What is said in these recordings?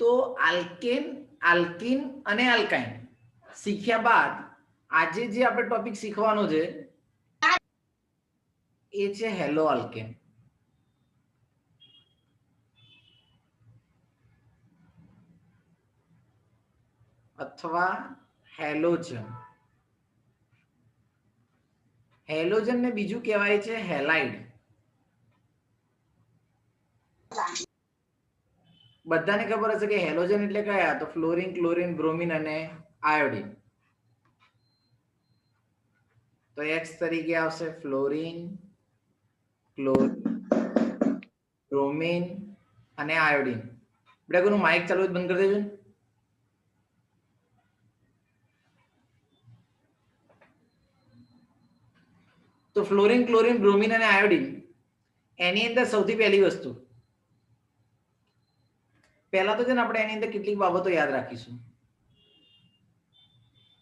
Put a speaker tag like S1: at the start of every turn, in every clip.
S1: તો alkane, alkene અને alkyne શીખ્યા બાદ આજે જે આપણે ટોપિક શીખવાનો છે એ છે હેલો આલ્કેન. અથવા હેલોજન. હેલોજન ને બીજું કહેવાય છે હેલાઇડ. બધાને ખબર હશે કે હેલોજન એટલે કયા? તો ફ્લોરિન, ક્લોરિન, બ્રોમિન અને આયોડિન. તો એક્સ તરીકે આવશે ફ્લોરિન, ક્લોરિન, બ્રોમિન અને આયોડિન. બેટા કોઈનું માઇક ચાલુ જ બંધ કરી દેજો. તો ફ્લોરિન, ક્લોરિન, બ્રોમિન અને આયોડિન એની અંદર સૌથી પહેલી વસ્તુ, પહેલા તો છે ને આપણે એની અંદર કેટલીક બાબતો યાદ રાખીશું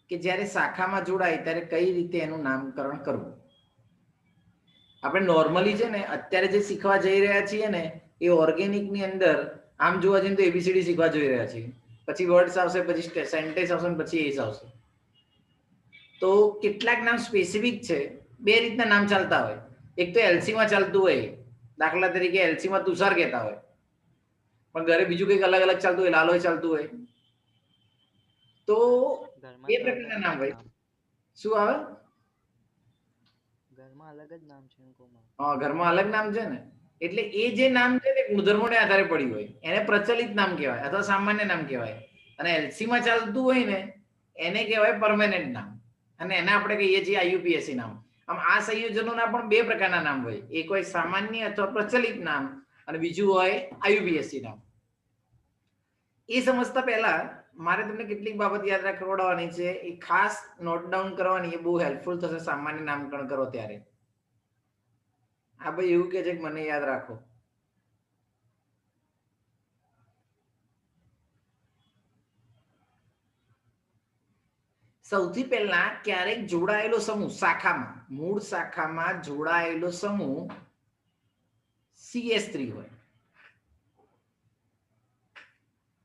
S1: કે જ્યારે શાખામાં જોડાય ત્યારે કઈ રીતે એનું નામકરણ કરવું. આપણે નોર્મલી છે ને અત્યારે જે શીખવા જઈ રહ્યા છીએ ને એ ઓર્ગેનિકની અંદર આમ જોવા જઈએ તો એબીસીડી શીખવા જઈ રહ્યા છીએ, પછી વર્ડ્સ આવશે, પછી સેન્ટેન્સ આવશે, પછી એસ આવશે. તો કેટલાક નામ સ્પેસિફિક છે. બે રીતના નામ ચાલતા હોય. એક તો એલસીમાં ચાલતું હોય, દાખલા તરીકે એલસીમાં તુષાર કહેતા હોય, પણ ઘરે બીજું કંઈક અલગ અલગ ચાલતું હોય, લાલોય ચાલતું હોય. તો બે પ્રકારના નામ હોય. શું આવે?
S2: ઘરમાં અલગ જ નામ છે.
S1: હા, ઘરમાં અલગ નામ છે ને, એટલે એ જે નામ છે ને ગુણધર્મોને આધારે પડી હોય એને પ્રચલિત નામ કહેવાય અથવા સામાન્ય નામ કહેવાય. અને એલસીમાં ચાલતું હોય ને એને કહેવાય પરમેનન્ટ નામ, અને એને આપણે કહીએ છીએ આઈયુપીએસસી નામ. આમ આ સંયોજનોના પણ બે પ્રકારના નામ હોય. એક હોય સામાન્ય અથવા પ્રચલિત નામ અને બીજું હોય આઈયુપીએસસી નામ. એ સમજતા પહેલા મારે તમને કેટલીક બાબત યાદ રાખવડાવવાની છે, એ ખાસ નોટ ડાઉન કરવાની, એ બહુ હેલ્પફુલ થશે સામાન્ય નામકરણ કરો ત્યારે. આ ભાઈ એવું કે છે કે મને યાદ રાખો. સૌથી પહેલા ક્યારેક જોડાયેલો સમૂહ શાખામાં, મૂળ શાખામાં જોડાયેલો સમૂહ CS3 હોય.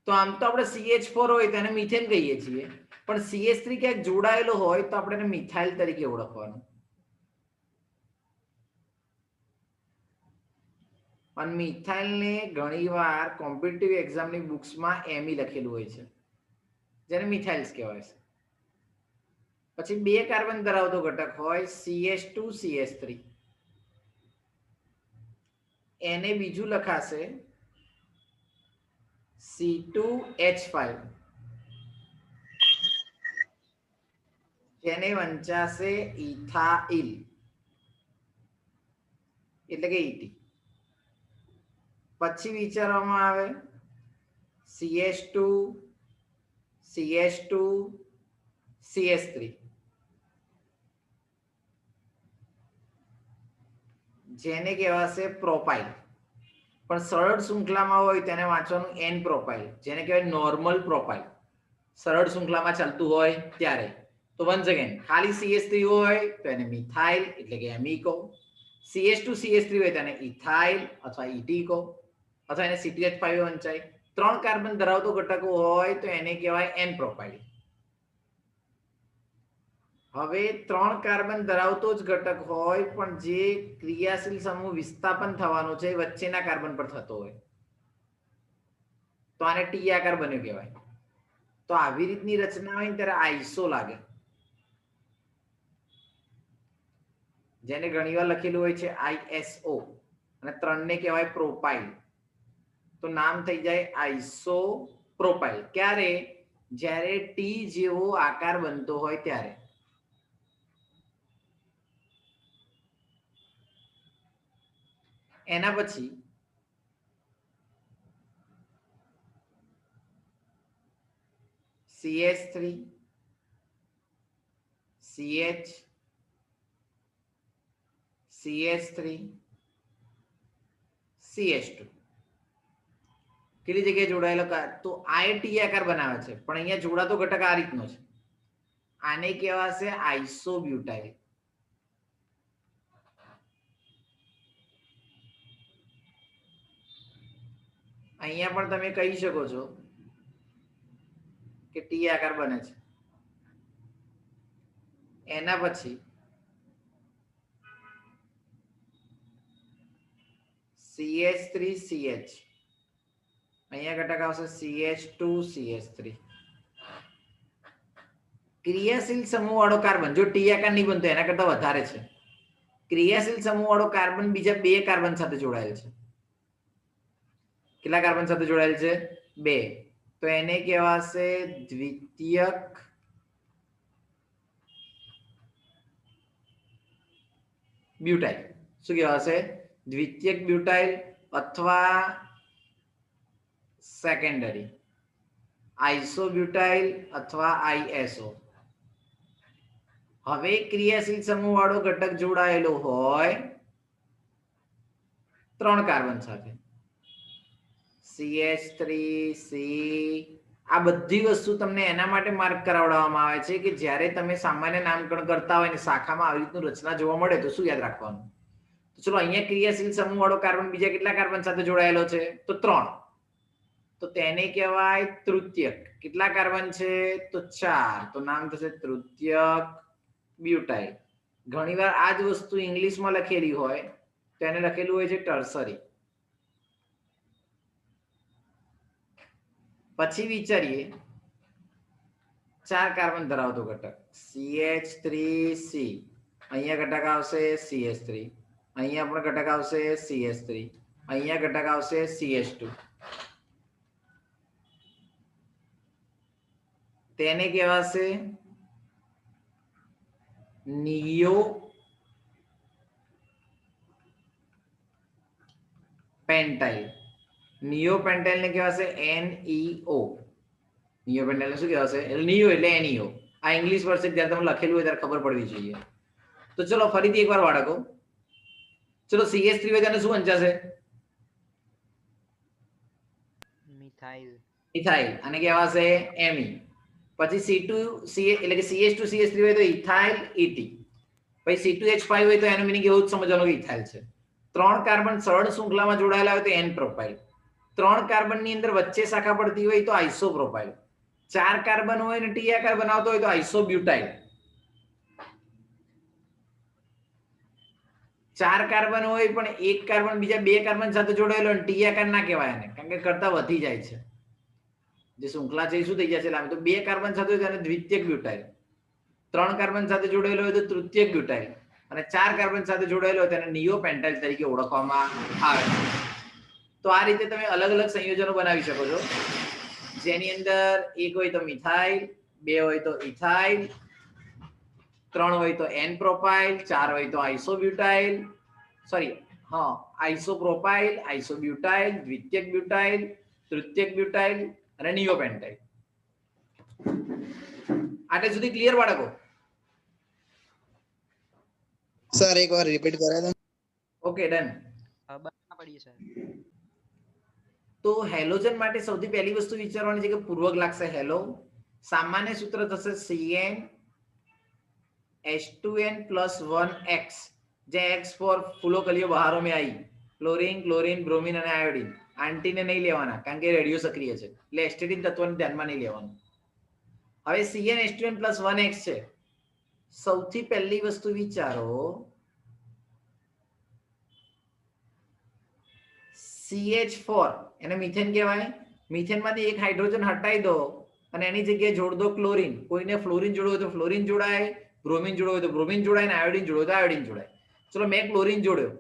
S1: તો આમ તો આપણે CH4 હોય તેને મિથેન કહીએ છીએ, પણ CS3 ક્યાંક જોડાયેલો હોય તો આપણે એને મિથાઇલ તરીકે ઓળખવાનું. અને મિથાઇલને ઘણીવાર કોમ્પિટિટિવ એક્ઝામની બુક્સમાં એમી લખેલું હોય છે, જેને મિથાઇલ્સ કહેવાય છે. પછી બે કાર્બન ધરાવતો ઘટક હોય CH2CH3, એને બીજું લખાશે C2H5, જેને વંચાશે ઇથાઇલ એટલે કે ET. પછી વિચારવામાં આવે CH2 CH2 CH3, જેને કહેવાશે પ્રોપાઇલ. પણ સરળ શૃંખલામાં હોય તેને વાંચવાનું એન પ્રોપાઇલ, જેને કહેવાય નોર્મલ પ્રોપાઇલ. સરળ શૃંખલામાં ચાલતું હોય ત્યારે. તો વન્સ અગેન ખાલી CH3 હોય તો એને મિથાઇલ એટલે કે એમી કહો, CH2 CH3 હોય તેને ઇથાઇલ અથવા ET કહો, અથવા એને C2H5 વંચાય. 3 કાર્બન ધરાવતો ઘટકો હોય તો એને કહેવાય એન પ્રોપાઇલ. હવે 3 કાર્બન ધરાવતો જ ઘટક હોય પણ જે ક્રિયાશીલ સમૂહ વિસ્થાપન થવાનો છે વચ્ચેના કાર્બન પર થતો હોય તો આને ટી આકાર બન્યો કહેવાય. તો આવી રીતની રચના હોય ત્યારે આઈસો લાગે, જેને ઘણીવાર લખેલું હોય છે ISO, અને 3 ને કહેવાય પ્રોપાઇલ. તો નામ થઈ જાય આઈસો પ્રોપાઇલ. ક્યારે? જ્યારે ટી જેવો આકાર બનતો હોય ત્યારે. એના પછી CH3 CH CH3 CH2 કેટલી જગ્યાએ જોડાયેલો? તો આ ટી આકાર બનાવે છે, પણ અહીંયા જોડાતો ઘટક આ રીતનો છે. આને કહેવાશે આઇસોબ્યુટાઇલ. અહીંયા પણ તમે કહી શકો છો કે ટી આકાર બને છે. એના પછી CH3CH, અહીંયા ઘટક આવશે CH2CH3. ક્રિયાશીલ સમૂહ વાળો કાર્બન જો ટી આકાર નહીં બનતો એના કરતા વધારે છે. ક્રિયાશીલ સમૂહ વાળો કાર્બન બીજા 2 કાર્બન સાથે જોડાયેલ છે. કેટલા કાર્બન સાથે જોડાયેલ છે? 2. તો એને કહેવાશે દ્વિતીયક બ્યુટાઇલ. શું કહેવાશે? દ્વિતીયક બ્યુટાઇલ અથવા સેકન્ડરી આઇસોબ્યુટાઇલ અથવા આઈએસઓ. હવે ક્રિયાશીલ સમૂહ વાળો ઘટક જોડાયેલો હોય 3 કાર્બન સાથે, CH3C. આ બધી વસ્તુ તમને એના માટે માર્ક કરાવડાવવામાં આવે છે કે જ્યારે તમે સામાન્ય નામકરણ કરતા હોય ને શાખામાં આવી રીતનું રચના જોવા મળે તો શું યાદ રાખવાનું? તો ચલો અહીંયા ક્રિયાશીલ સમૂહ વાળો કાર્બન બીજા કેટલા કાર્બન સાથે જોડાયેલો છે? તો 3. તો તેને કહેવાય તૃતીયક. કેટલા કાર્બન છે? તો 4. તો નામ થશે તૃતીયક બ્યુટાઇલ. ઘણીવાર આ જ વસ્તુ ઇંગ્લિશમાં લખેલી હોય તો એને લખેલું હોય છે ટર્સરી. પછી વિચારીએ 4 કાર્બન ધરાવતો ઘટક CH3C. અહીંયા ઘટક આવશે CH3, અહીંયા પણ ઘટક આવશે CH3, અહીંયા ઘટક આવશે CH2. તેને કહેવાશે નિયો પેન્ટાઇલ. નિયો પેન્ટાઇલ ને કહેવાશે NEO. નિયો પેન્ટાઇલ શું કહેવાશે? નિયો એટલે NEO. આ ઇંગ્લિશ વર્ડ છે જ્યારે તમને લખેલું હોય ત્યારે ખબર પડવી જોઈએ. તો ચલો ફરીથી એકવાર બાળકો, ચલો CH3 હોય તેને શું વંચાશે?
S2: મિથાઇલ.
S1: મિથાઇલ. આને કહેવાશે Me. પછી C2C એટલે કે CH2CH3 હોય તો ઇથાઇલ ET. પછી C2H5 હોય તો એનું મીનિંગ એવું જ સમજવાનું કે ઇથાઇલ છે. 3 કાર્બન સરળ શૃંખલામાં જોડાયેલા હોય તો N પ્રોપાઇલ. 3 કાર્બન ની અંદર વચ્ચે શાખા પડતી હોય તો આઇસોપ્રોપાઇલ. 4 કાર્બન હોય ને ટી આકાર બનાવતો હોય તો આઇસોબ્યુટાઇલ. 4 કાર્બન હોય પણ 1 કાર્બન બીજા 2 કાર્બન સાથે જોડાયેલો હોય ટી આકાર ના કહેવાય એને, કારણ કે કરતા વધી જાય છે. જે શૃંખલા છે એ શું થઈ જશે લાંબી? તો 2 કાર્બન સાથે હોય તો એને દ્વિતીયક બ્યુટાઇલ. 3 કાર્બન સાથે જોડાયેલો હોય તો તૃતીયક બ્યુટાઇલ અને 4 કાર્બન સાથે જોડાયેલો હોય તેને નિયો પેન્ટાઇલ તરીકે ઓળખવામાં આવે છે. તો આ રીતે તમે અલગ અલગ સંયોજનો બનાવી શકો છો, જેની અંદર 1 હોય તો મિથાઇલ, 2 હોય તો ઇથાઇલ, 3 હોય તો N પ્રોપાઇલ, 4 હોય તો આઇસોબ્યુટાઇલ, આઇસોપ્રોપાઇલ, આઇસોબ્યુટાઇલ, દ્વિતીયક બ્યુટાઇલ, તૃતીયક બ્યુટાઇલ અને નિયો પેન્ટાઇલ. આટલે સુધી ક્લિયર બાળકો?
S3: સર એકવાર રિપીટ કરે દો.
S1: Okay done. તો હેલોજન માટે સૌથી પહેલી વસ્તુ વિચારવાની છે કે પૂર્વક લાગશે હેલો. સામાન્ય સૂત્ર થશે CN H2N + 1X, જે X ફોર ફૂલો કલીઓ બહારો મેં આવી. ક્લોરીન, ક્લોરીન, બ્રોમિન અને આયોડીન. આંટીને નહીં લેવાના કારણ કે રેડિયો સક્રિય છે, એટલે એસ્ટેટિન તત્વને ધ્યાનમાં નહીં લેવાનું. હવે CN H2N + 1X છે. સૌથી પહેલી વસ્તુ વિચારો, CH4 એને મિથેન કહેવાય. મિથેનમાંથી એક હાઇડ્રોજન હટાવી દો અને એની જગ્યાએ જોડ દો ક્લોરીન. કોઈને ફ્લોરીન જોડવું હોય તો ફ્લોરીન જોડાય, બ્રોમિન જોડવું હોય તો બ્રોમિન જોડાય, અને આયોડીન જોડવું હોય તો આયોડીન જોડાય. ચલો મેં ક્લોરીન જોડ્યો.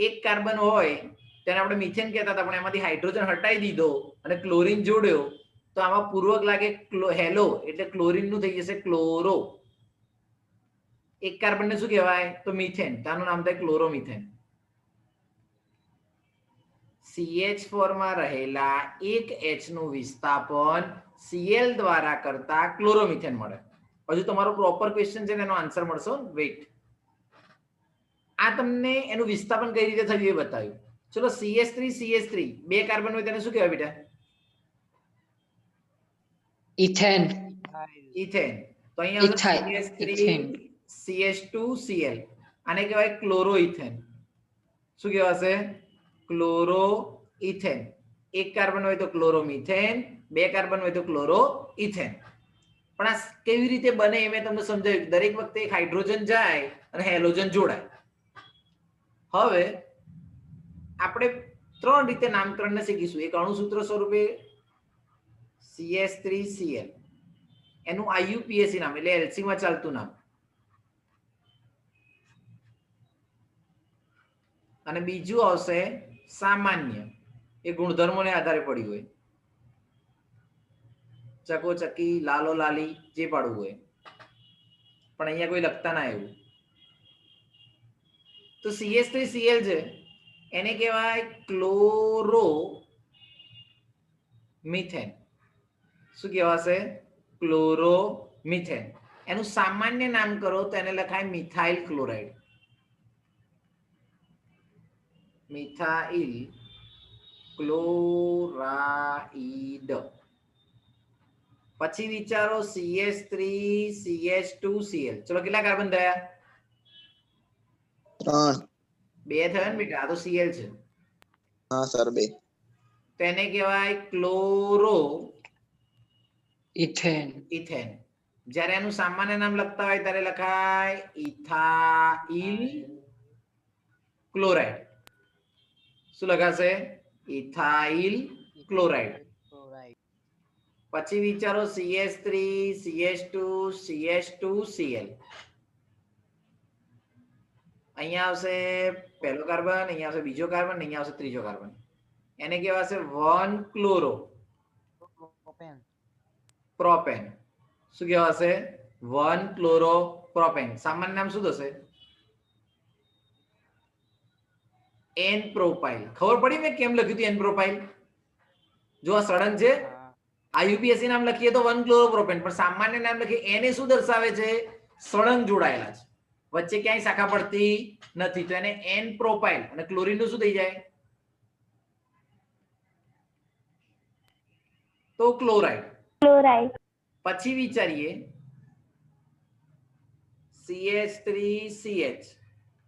S1: એક કાર્બન હોય તેને આપણે મિથેન કહેતા હતા, પણ એમાંથી હાઇડ્રોજન હટાવી દીધો અને ક્લોરીન જોડ્યો તો આમાં પૂર્વક લાગે હેલો, એટલે ક્લોરીન નું થઈ જશે ક્લોરો. એક કાર્બન ને શું કહેવાય? તો મિથેન. તેનું નામ થાય ક્લોરોમિથેન. CH4 માં રહેલા એક H નું વિસ્થાપન Cl દ્વારા કરતા ક્લોરોમિથેન મળે. હજુ તમારો પ્રોપર ક્વેશ્ચન છે ને એનો આન્સર મળશે. વેઇટ, આ તમને એનું વિસ્થાપન કઈ રીતે થયું એ બતાવ્યું. ચલો CH3 બે કાર્બન હોય તેને શું કહેવાય બેટા?
S4: ઇથેન.
S1: ઇથેન. તો અહીંયા CH3 CH2Cl આને કહેવાય ક્લોરોઇથેન. શું કહેવાશે? ક્લોરોઇથેન. એક કાર્બન હોય તો ક્લોરોમિથેન, બે કાર્બન હોય તો ક્લોરોઇથેન. પણ આ કેવી રીતે બને એ મેં તમને સમજાવ્યું. દરેક વખતે એક હાઇડ્રોજન જાય અને હેલોજન જોડાય. હવે આપણે 3 રીતે નામકરણને શીખીશું. એક અણુસૂત્ર સ્વરૂપે CS3Cl, એનું IUPAC નામ એટલે એલસી માં ચાલતું નામ, અને બીજું આવશે સામાન્ય, એ ગુણધર્મોને આધારે પડ્યું હોય. ચકો ચકી, લાલો લાલી, જે પાડવું હોય. પણ અહીંયા કોઈ લખતા ના એવું. તો CS3Cl છે એને કહેવાય ક્લોરો મિથેન. શું કહેવાશે? Chloro methane. એનું સામાન્ય નામ કરો તો એને લખાય મિથાઇલ ક્લોરાઇડ. Methyl chloride. પછી વિચારો CS3CH2Cl. ચલો કેટલા કાર્બન થયા?
S3: 3.
S1: 2 થયા ને બેટા, આ તો Cl છે.
S3: હા સર 2.
S1: તેને કહેવાય ક્લોરો
S4: ઇથેન.
S1: ઇથેન. જ્યારે એનું સામાન્ય નામ લખતા હોય ત્યારે લખાય ઇથાઇલ ક્લોરાઇડ. શું લખાશે? Ethyl chloride. પછી વિચારો CS3CH2CH2Cl. અહીંયા આવશે પહેલો કાર્બન, અહીંયા આવશે બીજો કાર્બન, અહીંયા આવશે ત્રીજો કાર્બન. એને કહેવાશે 1 ક્લોરો પ્રોપેન. શું કહેવાશે? 1 ક્લોરો પ્રોપેન. સામાન્ય નામ શું થશે? N propyl. ખબર પડી મેં કેમ લખ્યું હતું એન પ્રોપાઇલ? જો આ સળંગ છે, આઈયુપીએસી નામ લખીએ તો 1 ક્લોરો પ્રોપેન, પણ સામાન્ય નામ લખીએ એને શું દર્શાવે છે? સળંગ જોડાયેલા છે, વચ્ચે ક્યાંય શાખા પડતી નથી, તો એને એન પ્રોપાઇલ. અને ક્લોરીન નું શું થઈ જાય? તો ક્લોરાઇડ. પછી વિચારીએ CH3CH,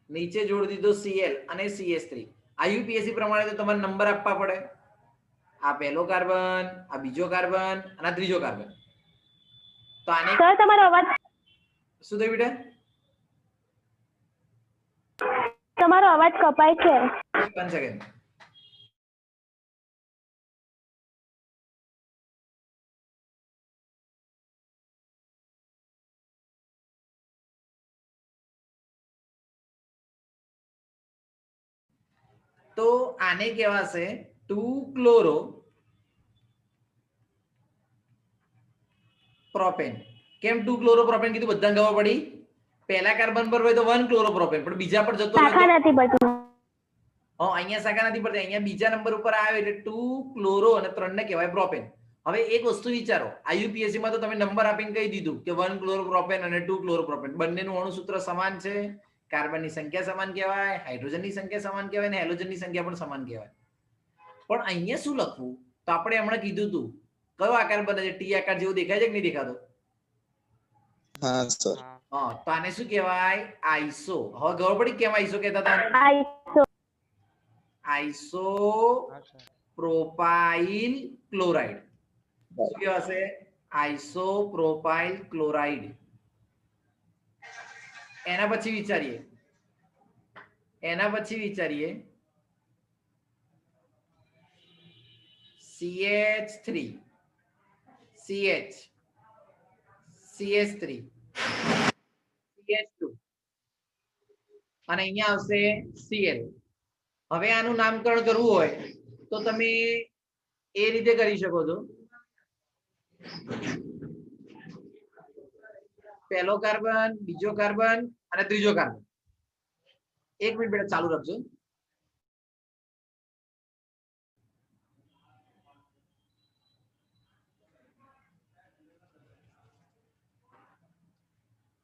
S1: નીચે જોડી દીધો Cl અને CH3. આઈયુપીએસી પ્રમાણે તો તમારે નંબર આપવા પડે. આ પહેલો કાર્બન, આ બીજો કાર્બન અને આ ત્રીજો કાર્બન. તો આને
S5: સર તમારો અવાજ
S1: શું થયું બેટા?
S5: તમારો અવાજ કપાય છે.
S1: 1 સેકન્ડ. તો આને કહેવાશે 2 ક્લોરો પ્રોપેન. કેમ 2 ક્લોરો પ્રોપેન કીધું? બધાને ખબર પડી? પહેલા કાર્બન પર હોય તો 1 ક્લોરો પ્રોપેન, પણ બીજા પર જતો હોય
S5: શાખા નથી પડતી.
S1: અહીંયા શાખા નથી પડતી, અહીંયા બીજા નંબર ઉપર આવે એટલે 2 ક્લોરો અને 3 ને કહેવાય પ્રોપેન. હવે એક વસ્તુ વિચારો, આઈયુપીએસસી માં તો તમે નંબર આપીને કહી દીધું કે 1 ક્લોરો પ્રોપેન અને 2 ક્લોરો પ્રોપેન. બંનેનું અણુસૂત્ર સમાન છે, કાર્બનની સંખ્યા સમાન કહેવાય, હાઇડ્રોજનની સંખ્યા સમાન કહેવાય અને હેલોજનની સંખ્યા પણ સમાન કહેવાય. પણ અહીંયા શું લખવું? તો આપણે હમણાં કીધું તું કયો આકાર બને છે? ટી આકાર જેવો દેખાય છે કે નહીં દેખાતો?
S3: હા સર.
S1: હા, તો આને શું કહેવાય? આઈસો. હવે ખબર પડી કેમ આઈસો કહેતા હતા? Iso propyl chloride. શું કહેવાશે? Iso propyl chloride. એના પછી વિચારીએ CH3 CH CH3 CH2 અને અહીંયા આવશે Cl. હવે આનું નામકરણ કરવું હોય તો તમે એ રીતે કરી શકો છો. પહેલો કાર્બન, બીજો કાર્બન અને ત્રીજો કાર્બન. 1 મિનિટ બેટા ચાલુ રાખજો.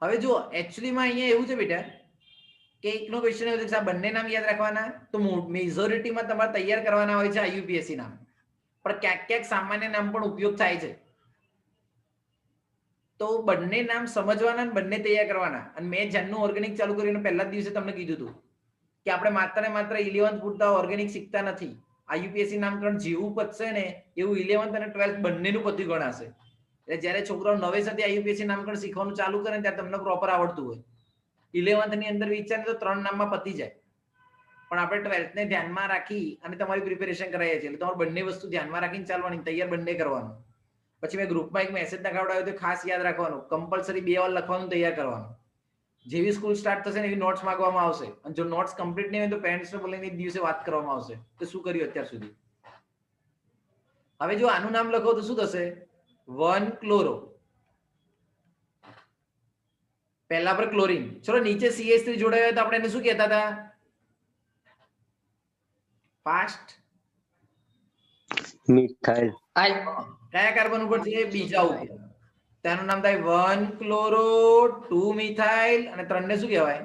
S1: હવે જો એકચ્યુઅલી માં અહીંયા એવું છે બેટા કે એકનો ક્વેશ્ચન એવું છે કે આ બંને નામ યાદ રાખવાના, તો મેજોરિટીમાં તમારે તૈયાર કરવાના હોય છે આઈયુપીએસસી નામ, પણ ક્યાંક ક્યાંક સામાન્ય નામ પણ ઉપયોગ થાય છે. તો બંને નામ સમજવાના અને બંને તૈયાર કરવાના. અને મેં જ્યારનું ઓર્ગેનિક ચાલુ કર્યું પહેલા જ દિવસે તમને કીધું હતું કે આપણે માત્ર ને માત્ર 11th પૂરતા ઓર્ગેનિક શીખતા નથી. આઈયુપીએસસી નામકરણ જેવું પતશે ને એવું 11th અને 12th બંનેનું પત્યું ગણાશે. એટલે જ્યારે છોકરાઓ નવેસરથી આઈયુપીએસસી નામકરણ શીખવાનું ચાલુ કરે ને ત્યારે તમને પ્રોપર આવડતું હોય. 11th ની અંદર વિચારે તો 3 નામમાં પતી જાય. પણ આપણે 12th ને ધ્યાનમાં રાખી અને તમારી પ્રિપેરેશન કરાવીએ છીએ. એટલે તમારે બંને વસ્તુ ધ્યાનમાં રાખીને ચાલવાની, તૈયાર બંને કરવાનું. પછી મેં ગ્રુપમાં એક મેસેજ નખાવડાવ્યો તો ખાસ યાદ રાખવાનું, કમ્પલસરી 2 વાર લખવાનું તૈયાર કરવાનું. જેવી સ્કૂલ સ્ટાર્ટ થશે ને એવી નોટ્સ માંગવામાં આવશે, અને જો નોટ્સ કમ્પ્લીટ નહીં હોય તો પેરેન્ટ્સને બોલાવીને એક દિવસે વાત કરવામાં આવશે કે શું કર્યું અત્યાર સુધી. હવે જો આનું નામ લખો તો શું થશે? 1 ક્લોરો, પહેલા પર ક્લોરીન. ચલો નીચે CH3 જોડાયો હોય તો આપણે એને શું કહેતા હતા? Fast
S4: methyl.
S1: કયા કાર્બન ઉપર છે? બીજા ઉપર. તેનું નામ થાય 1 ક્લોરો 2 મિથાઇલ અને 3 ને શું કહેવાય?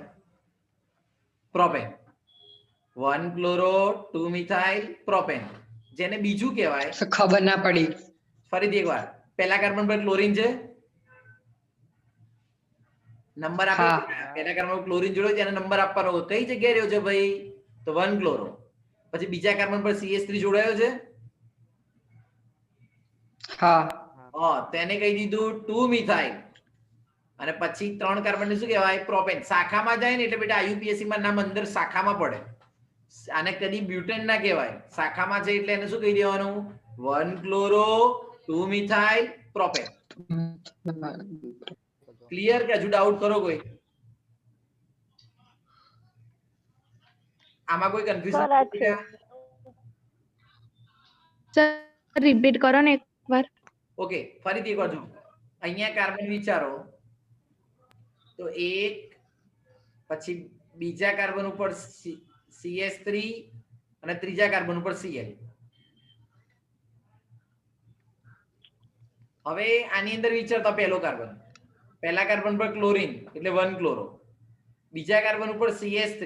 S1: પ્રોપેન. 1 ક્લોરો 2 મિથાઇલ પ્રોપેન, જેને બીજું કહેવાય.
S6: ખબર ના પડી.
S1: ફરીથી એકવાર, પહેલા કાર્બન પર ક્લોરીન છે, નંબર આપે. પહેલા કાર્બન પર ક્લોરીન જોડ્યો છે, એને નંબર આપવાનો. કઈ જગ્યાએ રહ્યો છે ભાઈ? તો 1 ક્લોરો. પછી બીજા કાર્બન પર CH3 જોડાયો છે, તેને કહી દીધું 2 મિથાઇલ. અને પછી 3 કાર્બન ને શું કહેવાય? પ્રોપેન. શાખામાં જાય ને એટલે બેટા આઈયુપીએસસી માં નામ અંદર શાખામાં પડે. આને કદી બ્યુટેન ના કહેવાય, શાખામાં છે એટલે એને શું કહી દેવાનું? 1 ક્લોરો 2 મિથાઇલ પ્રોપેન. ક્લિયર કે હજુ ડાઉટ કરો કોઈ? આમાં કોઈ કન્ફ્યુઝન?
S5: સર રિપીટ કરો ને એકવાર.
S1: ઓકે, ફરીથી એકવાર જો. અહીંયા કાર્બન વિચારો તો એક, પછી બીજા કાર્બન ઉપર CH3 અને ત્રીજા કાર્બન ઉપર Cl. હવે આની અંદર વિચારતા પહેલો કાર્બન, પહેલા કાર્બન પર ક્લોરીન એટલે 1 ક્લોરો, બીજા કાર્બન ઉપર CH3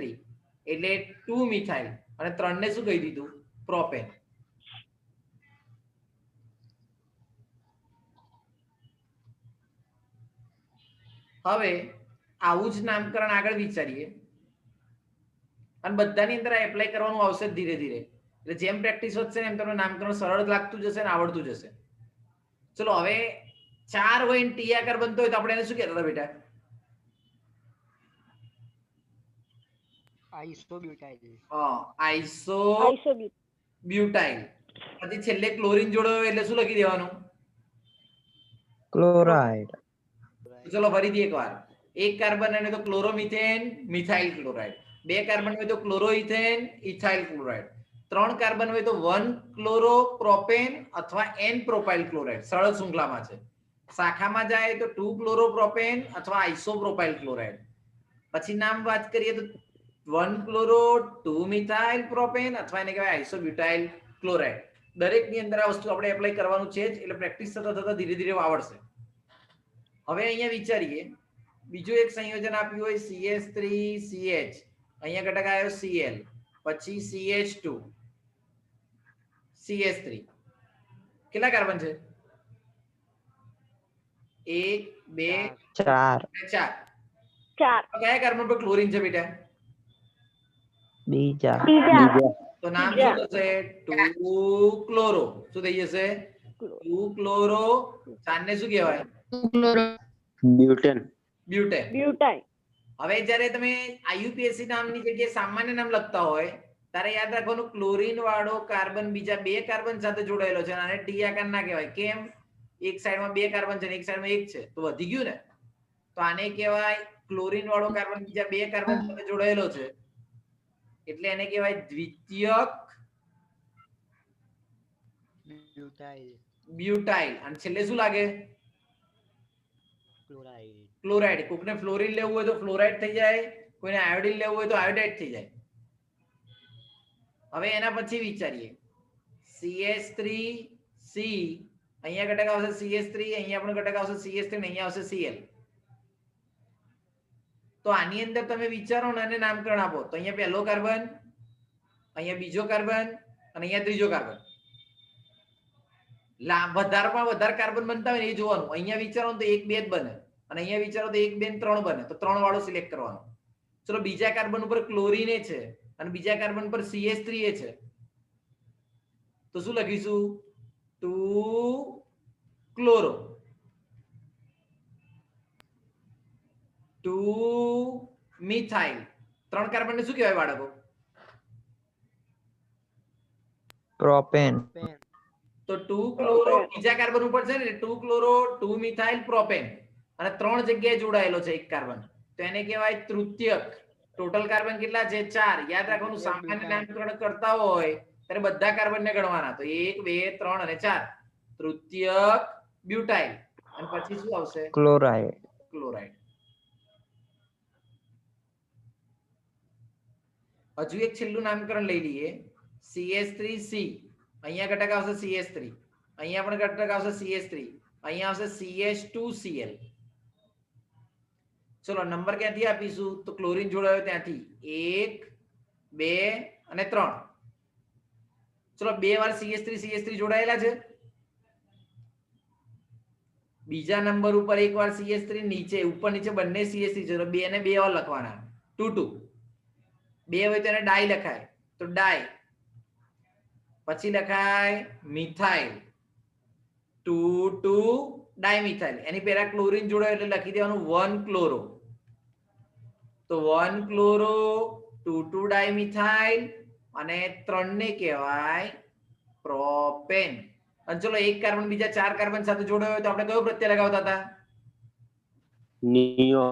S1: એટલે 2 મિથાઇલ અને 3 ને શું કહી દીધું? પ્રોપેન. હવે આવું જ નામકરણ આગળ વિચારીએ અને બધાની અંદર એપ્લાય કરવાનું આવશે ધીરે ધીરે. એટલે જેમ પ્રેક્ટિસ વધશે એમ તમને નામકરણ સરળ લાગતું જશે ને આવડતું જશે. ચલો હવે 4 હોય ને ટી આકાર બનતો હોય તો આપણે એને શું કહેતા હતા બેટા?
S2: આઇસોબ્યુટાઇલ.
S1: આઇસોબ્યુટાઇલ. પછી છેલ્લે ક્લોરીન જોડ્યો એટલે શું લખી દેવાનું?
S4: ક્લોરાઇડ.
S1: ચલો ફરીથી એકવાર. એક કાર્બન અને તો ક્લોરોમિથેન મિથાઇલ ક્લોરાઇડ, 2 કાર્બન હોય તો ક્લોરોઇથેન ઇથાઇલ ક્લોરાઇડ, 3 કાર્બન હોય તો 1 ક્લોરો પ્રોપેન અથવા n પ્રોપાઇલ ક્લોરાઇડ. સરળ શૃંખલામાં છે. શાખામાં જાય તો 2 ક્લોરો પ્રોપેન અથવા આઇસોપ્રોપાઇલ ક્લોરાઇડ. પછી નામ વાત કરીએ તો 1 ક્લોરો 2 મિથાઇલ પ્રોપેન અથવા એને કહેવાય આઇસોબ્યુટાઇલ ક્લોરાઇડ. દરેકની અંદર આ વસ્તુ આપણે એપ્લાય કરવાનું છે જ, એટલે પ્રેક્ટિસ થતા થતા ધીરે ધીરે આવડશે. હવે અહીંયા વિચારીએ, બીજું એક સંયોજન આપ્યું હોય CH3CH, અહીંયા ઘટક આવ્યો Cl, પછી CH2 CH3. કેટલા કાર્બન છે? 1 2 4. કયા કાર્બન પર ક્લોરીન છે બેટા?
S4: બીજા.
S1: તો નામ શું થશે? 2 ક્લોરો. શું થઈ જશે? 2 ક્લોરો. 4 ને શું કહેવાય?
S4: બ્યુટેન.
S1: હવે જ્યારે તમે આઈયુપીએસસી નામની જગ્યાએ સામાન્ય નામ લખતા હોય ત્યારે યાદ રાખવાનું, ક્લોરીન વાળો કાર્બન બીજા 2 કાર્બન સાથે જોડાયેલો છે, આને ટી આકાર ના કહેવાય. કેમ? એક સાઈડમાં 2 કાર્બન છે ને એક સાઈડમાં 1 છે, તો વધી ગયું ને. તો આને કહેવાય ક્લોરીન વાળો કાર્બન બીજા 2 કાર્બન સાથે જોડાયેલો છે એટલે એને કહેવાય દ્વિતીયક બ્યુટાઇલ. અને છેલ્લે શું લાગે? ક્લોરાઇડ. કોકને ફ્લોરિન લેવું હોય તો ફ્લોરાઇડ થઈ જાય, કોઈને આયોડિન લેવું હોય તો આયોડાઇડ થઈ જાય. હવે એના પછી વિચારીએ CH3C, અહીંયા ઘટક આવશે CH3, અહીંયા પણ ઘટક આવશે CH3 અને અહીંયા આવશે Cl. તો આની અંદર તમે વિચારો ને અને નામકરણ આપો તો અહીંયા પહેલો કાર્બન, અહીંયા બીજો કાર્બન અને અહીંયા ત્રીજો કાર્બન. વધારેમાં વધારે કાર્બન બનતા હોય ને એ જોવાનું. અહીંયા વિચારો તો 1 2 જ બને અને અહીંયા વિચારો તો 1 2 3 બને, તો 3 વાળો સિલેક્ટ કરવાનો. ચલો બીજા કાર્બન ઉપર ક્લોરીન છે અને બીજા કાર્બન પર CH3 છે, તો શું લખીશું? 2 ક્લોરો. મિથાઇલ 3 કાર્બન ને શું કહેવાય બાળકો?
S4: પ્રોપેન
S2: પેન
S1: તો 2 ક્લોરો બીજા કાર્બન ઉપર છે ને 2 ક્લોરો 2 મિથાઇલ પ્રોપેન અને 3 જગ્યાએ જોડાયેલો છે એક કાર્બન, તો એને કહેવાય તૃતીયક. ટોટલ કાર્બન કેટલા છે? 4. યાદ રાખવાનું, સામાન્ય નામકરણ કરતા હોય ત્યારે બધા કાર્બન ને ગણવાના, તો 1 2 3 અને 4. તૃતીયક બ્યુટાઇલ અને પછી શું આવશે?
S4: Chloride
S1: chloride. હજુ એક છેલ્લું નામકરણ લઈ લઈએ. CH3C, અહીંયા ઘટક આવશે CH3, અહીંયા પણ ઘટક આવશે CH3, અહીંયા આવશે CH2Cl. ચલો નંબર ક્યાંથી આપીશું? તો ક્લોરીન જોડાયો ત્યાંથી 1 2 અને 3. ચલો 2 વાર CH3 જોડાયેલા છે. બીજા નંબર ઉપર એક વાર CH3 નીચે, ઉપર નીચે બંને CH3 છે, તો 2 ને 2 વાર લખવાના 2 2. 2 હોય તો એને ડાઈ લખાય, તો ડાઈ. પછી લખાય મિથાઇલ 2 2 ડાયમિથાઇલ. એની પહેલા ક્લોરીન જોડાય એટલે લખી દેવાનું 1 ક્લોરો. તો 1 ક્લોરો 2 2 ડાયમિથાઇલ અને 3 ને કહેવાય પ્રોપેન. અને ચલો એક કાર્બન બીજા 4 કાર્બન સાથે જોડાયો હોય તો આપણે કયો પ્રત્યય લગાવતા હતા?
S4: નિયો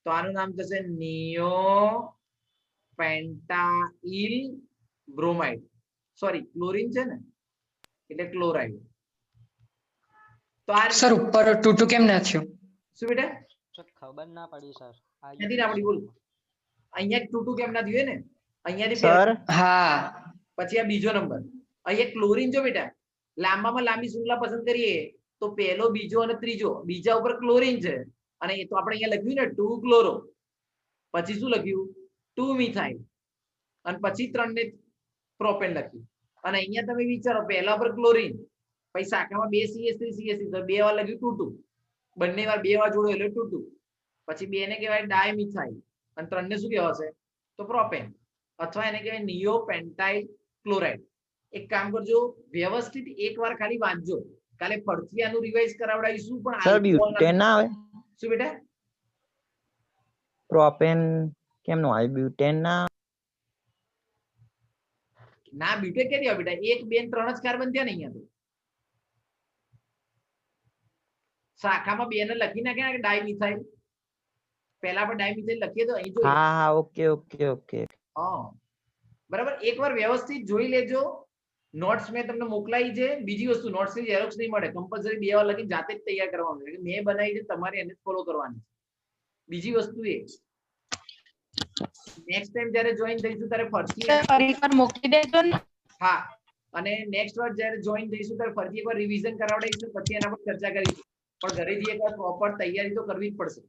S1: તો આનું નામ થશે નિયો પેન્ટાઇલ બ્રોમાઇડ. સોરી, ક્લોરીન છે ને એટલે ક્લોરાઇડ. તો આ
S6: સર ઉપર 2 2 કેમ ના થયું?
S1: શું બેટા?
S2: સર ખબર ના પડી સર.
S1: નથી ના પડી, બોલ. અહીંયા 2 2 કેમ ના થયું ને? અહીંયાથી
S4: સર
S6: હા
S1: પછી આ બીજો નંબર. અહીંયા ક્લોરીન જો બેટા, લાંબામાં લાંબી શૃંખલા પસંદ કરીએ તો પહેલો, બીજો અને ત્રીજો, બીજા ઉપર ક્લોરીન છે અને એ તો આપણે અહીંયા લખ્યું ને 2 ક્લોરો, પછી શું લખ્યું? 2 મિથાઇલ અને પછી 3 ને પ્રોપેન લખ્યું. અને અહીંયા તમે વિચારો, પહેલા પર ક્લોરીન, પછી શાખામાં 2 CH3 તો 2 વાર લખ્યું 2 2, બંને વાર 2 વાર જોડો એટલે 2 2. પછી 2 ને કહેવાય ડાયમિથાઇલ અને 3 ને શું કહેવાશે? તો પ્રોપેન, અથવા એને કહેવાય નિયો પેન્ટાઇલ ક્લોરાઇડ. એક કામ કરજો, વ્યવસ્થિત એકવાર ખાલી વાંચજો, કાલે ફરીથી આનું રિવાઇઝ કરાવડાવીશું. પણ
S4: સર બ્યુટેન ના આવે?
S1: શું બેટા?
S4: પ્રોપેન કેમ નો આવે? બ્યુટેન ના
S1: ના, બ્યુટેન ક્યાંથી આવે બેટા? 1 2 3 જ કાર્બન થયા ને અહીંયા તો. શાખામાં 2 ને લખી નાખ્યા કે ડાયમિથાઇલ, પહેલા આપણે ડાયમિથાઇલ લખીએ તો અહીં જો.
S4: હા હા ઓકે ઓકે ઓકે.
S1: હા બરાબર, એકવાર વ્યવસ્થિત જોઈ લેજો. નોટ્સ મેં તમને મોકલાઈ છે. બીજી વસ્તુ, નોટ્સ ની ઝેરોક્સ નહીં મળે, કમ્પલસરી 2 વાર લખીને જાતે જ તૈયાર કરવાનું છે. મેં બનાવી છે, તમારે એને ફોલો કરવાની. બીજી વસ્તુ એ, નેક્સ્ટ ટાઈમ જ્યારે જોઈન થઈશું ત્યારે ફરીથી
S5: એકવાર મોકલી દેજો ને.
S1: હા, અને નેક્સ્ટ વાર જ્યારે જોઈન થઈશું ત્યારે ફરીથી એકવાર રિવિઝન કરાવડાવીશું, પછી એના પર ચર્ચા કરીશું. પણ ઘરેથી એકવાર પ્રોપર તૈયારી તો કરવી જ પડશે.